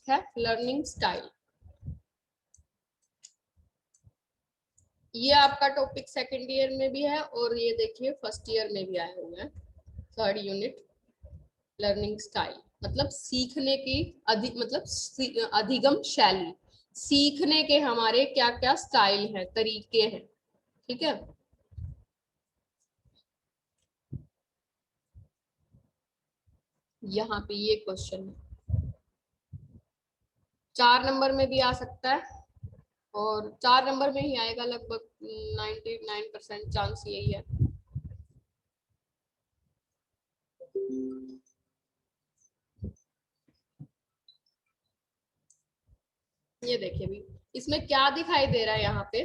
है learning style. ये आपका टॉपिक सेकंड ईयर में भी है और ये देखिए फर्स्ट ईयर में भी आए हुए हैं। थर्ड यूनिट लर्निंग स्टाइल मतलब सीखने की अधिगम शैली, सीखने के हमारे क्या क्या स्टाइल है, तरीके हैं। ठीक है, यहाँ पे ये क्वेश्चन है, 4 नंबर में भी आ सकता है और 4 नंबर में ही आएगा लगभग, 99% चांस यही है। ये देखिए भी इसमें क्या दिखाई दे रहा है, यहाँ पे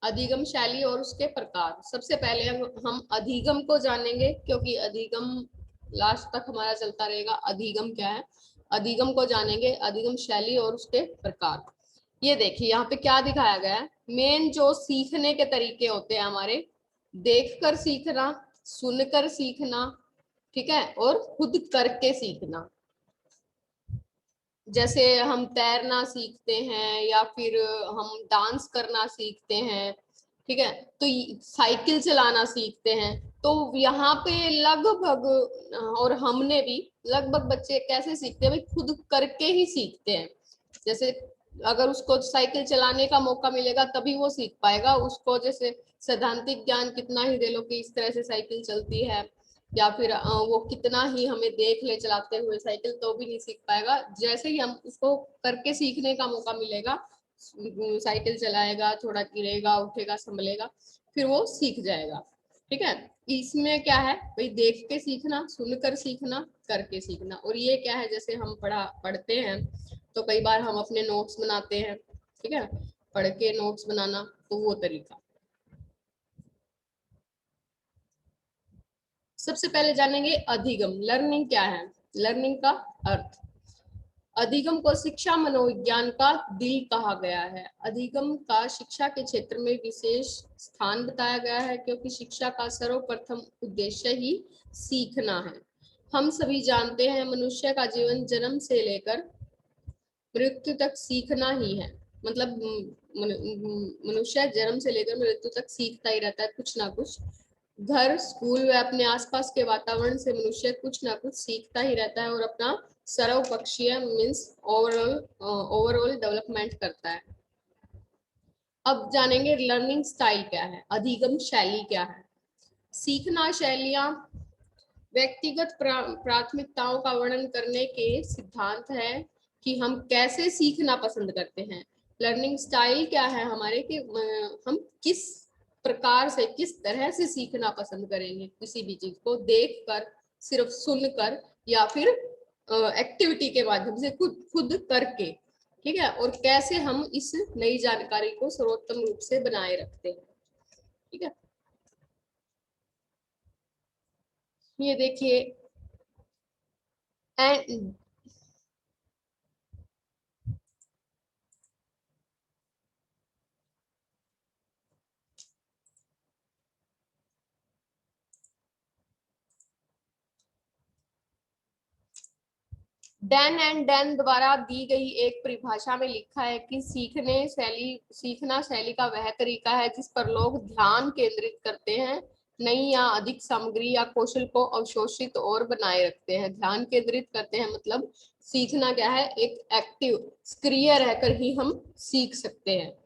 अधिगम शैली और उसके प्रकार। सबसे पहले हम अधिगम को जानेंगे, क्योंकि अधिगम लास्ट तक हमारा चलता रहेगा। अधिगम क्या है, अधिगम को जानेंगे, अधिगम शैली और उसके प्रकार। ये देखिए यहाँ पे क्या दिखाया गया है, मेन जो सीखने के तरीके होते हैं हमारे, देखकर सीखना, सुनकर सीखना, ठीक है, और खुद करके सीखना। जैसे हम तैरना सीखते हैं या फिर हम डांस करना सीखते हैं, ठीक है, तो साइकिल चलाना सीखते हैं। तो यहाँ पे लगभग, और हमने भी लगभग, बच्चे कैसे सीखते हैं भाई, खुद करके ही सीखते हैं। जैसे अगर उसको साइकिल चलाने का मौका मिलेगा तभी वो सीख पाएगा। उसको जैसे सैद्धांतिक ज्ञान कितना ही दे लो कि इस तरह से साइकिल चलती है, या फिर वो कितना ही हमें देख ले चलाते हुए साइकिल, तो भी नहीं सीख पाएगा। जैसे ही हम उसको करके सीखने का मौका मिलेगा, साइकिल चलाएगा, थोड़ा गिरेगा, उठेगा, संभलेगा, फिर वो सीख जाएगा। ठीक है, इसमें क्या है भाई, देख के सीखना, सुनकर सीखना, करके सीखना। और ये क्या है, जैसे हम पढ़ते हैं तो कई बार हम अपने नोट्स बनाते हैं, ठीक है, पढ़ के नोट्स बनाना, तो वो तरीका। सबसे पहले जानेंगे अधिगम। लर्निंग क्या है, लर्निंग का अर्थ। अधिगम को शिक्षा मनोविज्ञान का दिल कहा गया है। अधिगम का शिक्षा के क्षेत्र में विशेष स्थान बताया गया है, क्योंकि शिक्षा का सर्वप्रथम उद्देश्य ही सीखना है। हम सभी जानते हैं मनुष्य का जीवन जन्म से लेकर मृत्यु तक सीखना ही है। मतलब मनुष्य जन्म से लेकर मृत्यु तक सीखता ही रहता है कुछ ना कुछ। घर, स्कूल व अपने आसपास के वातावरण से मनुष्य कुछ ना कुछ सीखता ही रहता है और अपना सर्वपक्षीय मीन्स ओवरऑल डेवलपमेंट करता है। अब जानेंगे लर्निंग स्टाइल क्या है, अधिगम शैली क्या है। सीखना शैलियां व्यक्तिगत प्राथमिकताओं का वर्णन करने के सिद्धांत है कि हम कैसे सीखना पसंद करते हैं। लर्निंग स्टाइल क्या है हमारे, कि हम किस प्रकार से, किस तरह से सीखना पसंद करेंगे, किसी भी चीज को देख कर, सिर्फ सुनकर, या फिर एक्टिविटी के माध्यम से, खुद खुद करके। ठीक है, और कैसे हम इस नई जानकारी को सर्वोत्तम रूप से बनाए रखते हैं। ठीक है, ये देखिए एंड डैन एंड डैन द्वारा दी गई एक परिभाषा में लिखा है कि सीखना शैली का वह तरीका है जिस पर लोग ध्यान केंद्रित करते हैं, नई या अधिक सामग्री या कौशल को अवशोषित और बनाए रखते हैं। ध्यान केंद्रित करते हैं मतलब सीखना क्या है, एक एक्टिव, सक्रिय रहकर ही हम सीख सकते हैं।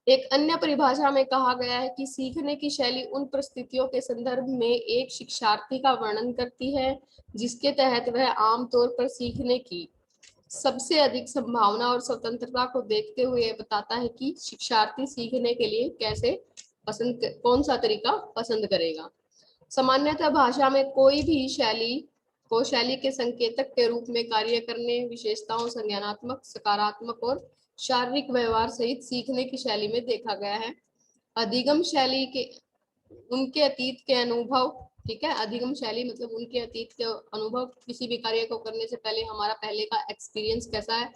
एक अन्य परिभाषा में कहा गया है कि सीखने की शैली उन परिस्थितियों के संदर्भ में एक शिक्षार्थी का वर्णन करती है जिसके तहत वह आमतौर पर सीखने की सबसे अधिक संभावना और स्वतंत्रता को देखते हुए यह बताता है कि शिक्षार्थी सीखने के लिए कौन सा तरीका पसंद करेगा। सामान्यतः भाषा में कोई भी शैली के संकेतक के रूप में कार्य करने, विशेषताओं, संज्ञानात्मक, सकारात्मक और शारीरिक व्यवहार सहित सीखने की शैली में देखा गया है। अधिगम शैली के उनके अतीत के अनुभव, ठीक है, अधिगम शैली मतलब उनके अतीत के अनुभव, किसी भी कार्य को करने से पहले हमारा पहले का एक्सपीरियंस कैसा है,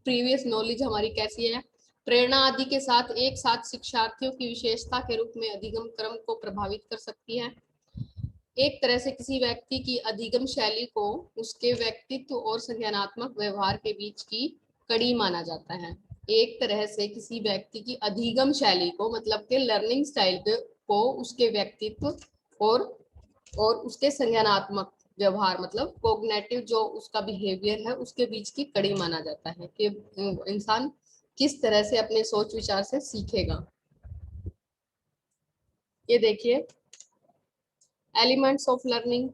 प्रीवियस नॉलेज हमारी कैसी है, प्रेरणा आदि के साथ एक साथ शिक्षार्थियों की विशेषता के रूप में अधिगम क्रम को प्रभावित कर सकती है। एक तरह से किसी व्यक्ति की अधिगम शैली को उसके व्यक्तित्व और संज्ञानात्मक व्यवहार के बीच की कड़ी माना जाता है। एक तरह से किसी व्यक्ति की अधिगम शैली को मतलब के लर्निंग स्टाइल को उसके व्यक्तित्व और उसके संज्ञानात्मक व्यवहार मतलब कोग्नेटिव जो उसका बिहेवियर है उसके बीच की कड़ी माना जाता है कि इंसान किस तरह से अपने सोच विचार से सीखेगा। ये देखिए एलिमेंट्स ऑफ लर्निंग,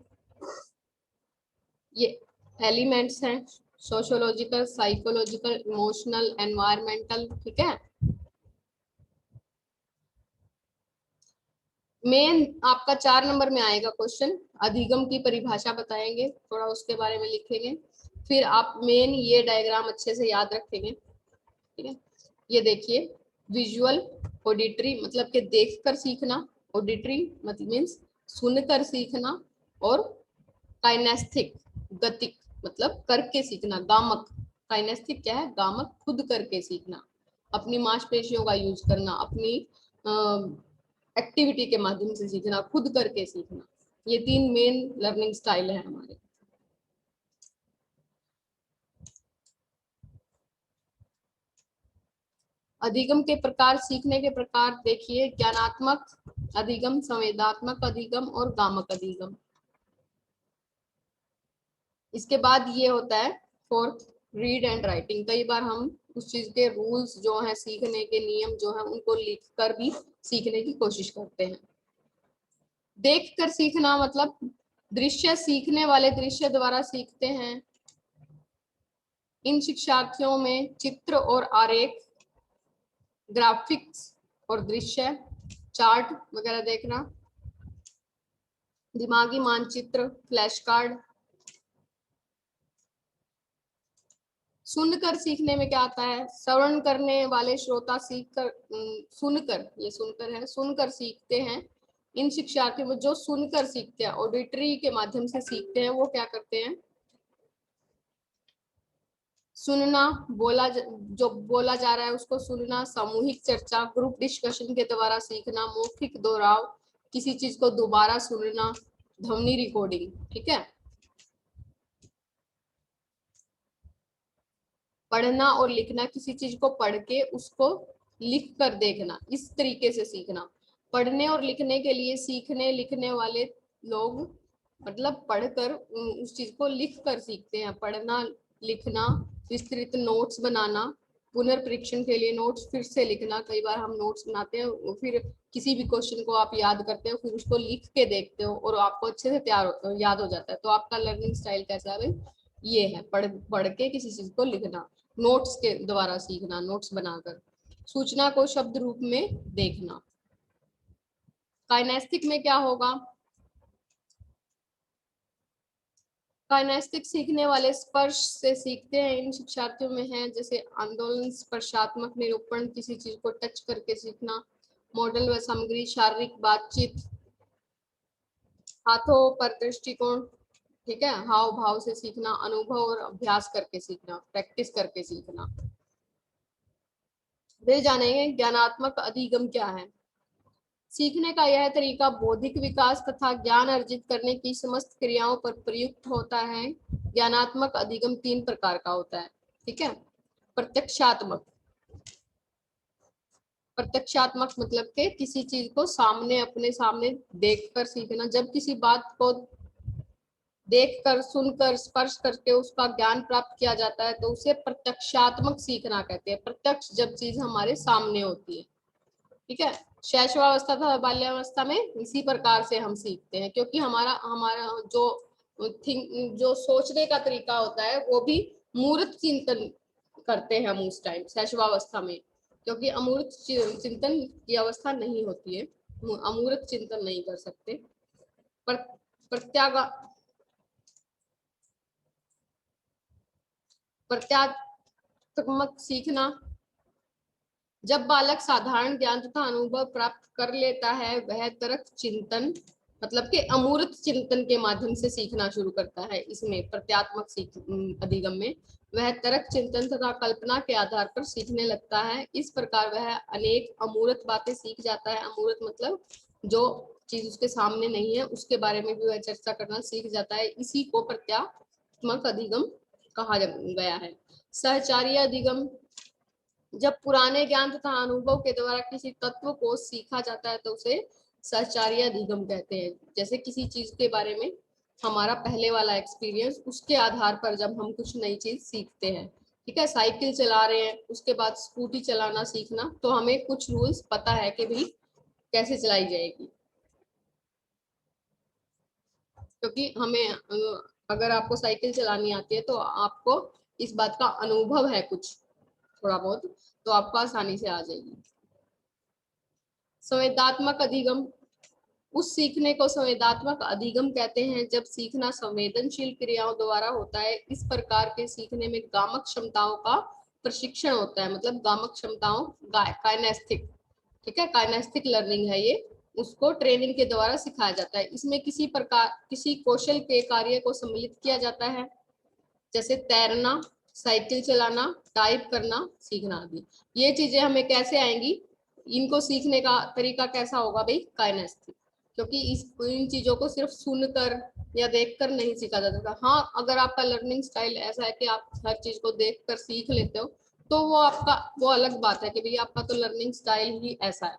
ये एलिमेंट्स हैं सोशियोलॉजिकल, साइकोलॉजिकल, इमोशनल, एनवायरमेंटल। ठीक है, मेन आपका 4 नंबर में आएगा क्वेश्चन, अधिगम की परिभाषा बताएंगे, थोड़ा उसके बारे में लिखेंगे, फिर आप मेन ये डायग्राम अच्छे से याद रखेंगे। ठीक है, ये देखिए विजुअल, ऑडिटरी मतलब के देखकर सीखना, ऑडिटरी मतलब मीन्स सुनकर सीखना, और काइनेस्थेटिक गतिक मतलब करके सीखना, गामक। काइनेस्थेटिक क्या है? गामक, खुद करके सीखना, अपनी मांसपेशियों का यूज करना, अपनी एक्टिविटी के माध्यम से सीखना, खुद करके सीखना। ये 3 मेन लर्निंग स्टाइल है हमारे। अधिगम के प्रकार, सीखने के प्रकार देखिए, ज्ञानात्मक अधिगम, संवेदात्मक अधिगम और गामक अधिगम। इसके बाद ये होता है फोर्थ, रीड एंड राइटिंग। कई बार हम उस चीज के रूल्स जो है, सीखने के नियम जो है, उनको लिख कर भी सीखने की कोशिश करते हैं। देख कर सीखना मतलब दृश्य, सीखने वाले दृश्य द्वारा सीखते हैं। इन शिक्षार्थियों में चित्र और आरेख, ग्राफिक्स और दृश्य, चार्ट वगैरह देखना, दिमागी मानचित्र, फ्लैश कार्ड। सुनकर सीखने में क्या आता है? श्रवण करने वाले श्रोता सीखकर सुनकर, ये सुनकर है, सुनकर सीखते हैं। इन शिक्षार्थियों में जो सुनकर सीखते हैं, ऑडिटरी के माध्यम से सीखते हैं, वो क्या करते हैं? सुनना, जो बोला जा रहा है उसको सुनना, सामूहिक चर्चा, ग्रुप डिस्कशन के द्वारा सीखना, मौखिक दोहराव, किसी चीज को दोबारा सुनना, ध्वनि रिकॉर्डिंग। ठीक है, पढ़ना और लिखना, किसी चीज को पढ़ के उसको लिख कर देखना, इस तरीके से सीखना। पढ़ने और लिखने के लिए सीखने लिखने वाले लोग मतलब पढ़कर उस चीज को लिख कर सीखते हैं। पढ़ना, लिखना, विस्तृत नोट्स बनाना, पुनर्परीक्षण के लिए नोट्स फिर से लिखना। कई बार हम नोट्स बनाते हैं, फिर किसी भी क्वेश्चन को आप याद करते हो, फिर उसको लिख के देखते हो और आपको अच्छे से याद हो जाता है। तो आपका लर्निंग स्टाइल कैसा है? ये है, पढ़ के किसी चीज को लिखना, नोट्स के द्वारा सीखना, नोट्स बनाकर, सूचना को शब्द रूप में देखना। काइनेस्टिक में क्या होगा? काइनेस्टिक सीखने वाले स्पर्श से सीखते हैं। इन शिक्षार्थियों में है जैसे आंदोलन, स्पर्शात्मक निरूपण, किसी चीज को टच करके सीखना, मॉडल व सामग्री, शारीरिक बातचीत, हाथों पर दृष्टिकोण। ठीक है, हाव भाव से सीखना, अनुभव और अभ्यास करके सीखना, प्रैक्टिस करके सीखना। फिर जानेंगे ज्ञानात्मक अधिगम क्या है। सीखने का यह तरीका बौद्धिक विकास तथा ज्ञान अर्जित करने की समस्त क्रियाओं पर प्रयुक्त होता है। ज्ञानात्मक अधिगम 3 प्रकार का होता है। ठीक है, प्रत्यक्षात्मक, प्रत्यक्षात्मक मतलब के किसी चीज को सामने, अपने सामने देखकर सीखना। जब किसी बात को देखकर, सुनकर, स्पर्श करके उसका ज्ञान प्राप्त किया जाता है तो उसे प्रत्यक्षात्मक सीखना कहते हैं। प्रत्यक्ष जब चीज हमारे सामने होती है। ठीक है, शैशवावस्था था, बाल्यावस्था में इसी प्रकार से हम सीखते हैं, क्योंकि हमारा हमारा जो सोचने का तरीका होता है वो भी मूर्त चिंतन करते हैं हम उस टाइम शैशवावस्था में, क्योंकि अमूर्त चिंतन की अवस्था नहीं होती है, अमूर्त चिंतन नहीं कर सकते। पर प्रत्यात्मक सीखना, जब बालक साधारण ज्ञान तथा अनुभव प्राप्त कर लेता है वह तर्क चिंतन मतलब के अमूर्त चिंतन के माध्यम से सीखना शुरू करता है। इसमें प्रत्यात्मक अधिगम में वह तर्क चिंतन तथा कल्पना के आधार पर सीखने लगता है। इस प्रकार वह अनेक अमूर्त बातें सीख जाता है। अमूर्त मतलब जो चीज उसके सामने नहीं है उसके बारे में भी वह चर्चा करना सीख जाता है। इसी को प्रत्यात्मक अधिगम कहा गया है। सहचार्य अधिगम, जब पुराने ज्ञान तथा अनुभव के द्वारा किसी तत्व को सीखा जाता है तो उसे सहचार्य अधिगम कहते हैं। जैसे किसी चीज के बारे में हमारा पहले वाला एक्सपीरियंस, उसके आधार पर जब हम कुछ नई चीज सीखते हैं, ठीक है, साइकिल चला रहे हैं उसके बाद स्कूटी चलाना सीखना, तो हमें कुछ रूल्स पता है कि भाई कैसे चलाई जाएगी, क्योंकि हमें अगर आपको साइकिल चलानी आती है तो आपको इस बात का अनुभव है कुछ थोड़ा बहुत, तो आपको आसानी से आ जाएगी। संवेदात्मक अधिगम, उस सीखने को संवेदात्मक अधिगम कहते हैं जब सीखना संवेदनशील क्रियाओं द्वारा होता है। इस प्रकार के सीखने में गामक क्षमताओं का प्रशिक्षण होता है, मतलब गामक क्षमताओं, काइनेस्थेटिक, ठीक है, काइनेस्थेटिक लर्निंग है ये, उसको ट्रेनिंग के द्वारा सिखाया जाता है। इसमें किसी प्रकार किसी कौशल के कार्य को सम्मिलित किया जाता है, जैसे तैरना, साइकिल चलाना, टाइप करना सीखना आदि। ये चीजें हमें कैसे आएंगी, इनको सीखने का तरीका कैसा होगा भाई, काइनेस्थेटिक, क्योंकि इस इन चीजों को सिर्फ सुनकर या देखकर नहीं सीखा जा सकता। हाँ, अगर आपका लर्निंग स्टाइल ऐसा है कि आप हर चीज को देखकर सीख लेते हो तो वो आपका, वो अलग बात है कि भाई आपका तो लर्निंग स्टाइल ही ऐसा है।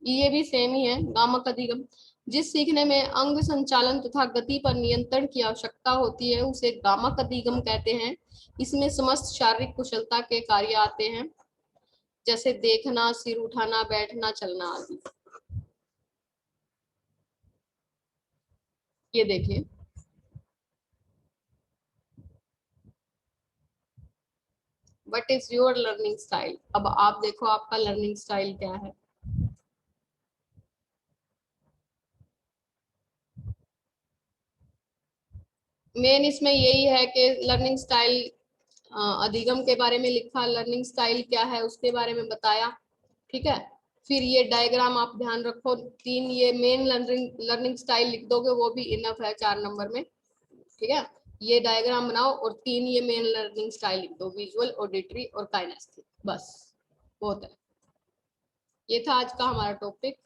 ये भी सेम ही है। गामक अधिगम, जिस सीखने में अंग संचालन तथा गति पर नियंत्रण की आवश्यकता होती है उसे गामक अधिगम कहते हैं। इसमें समस्त शारीरिक कुशलता के कार्य आते हैं, जैसे देखना, सिर उठाना, बैठना, चलना आदि। ये देखिए, what is your learning style. अब आप देखो आपका लर्निंग स्टाइल क्या है। मेन इसमें यही है कि लर्निंग स्टाइल, अधिगम के बारे में लिखा, लर्निंग स्टाइल क्या है उसके बारे में बताया, ठीक है। फिर ये डायग्राम आप ध्यान रखो, 3 ये मेन लर्निंग लर्निंग स्टाइल लिख दोगे वो भी इनफ है 4 नंबर में, ठीक है। ये डायग्राम बनाओ और 3 ये मेन लर्निंग स्टाइल लिख दो, विजुअल, ऑडिटरी और काइनेस्थेटिक, बस बहुत है। ये था आज का हमारा टॉपिक।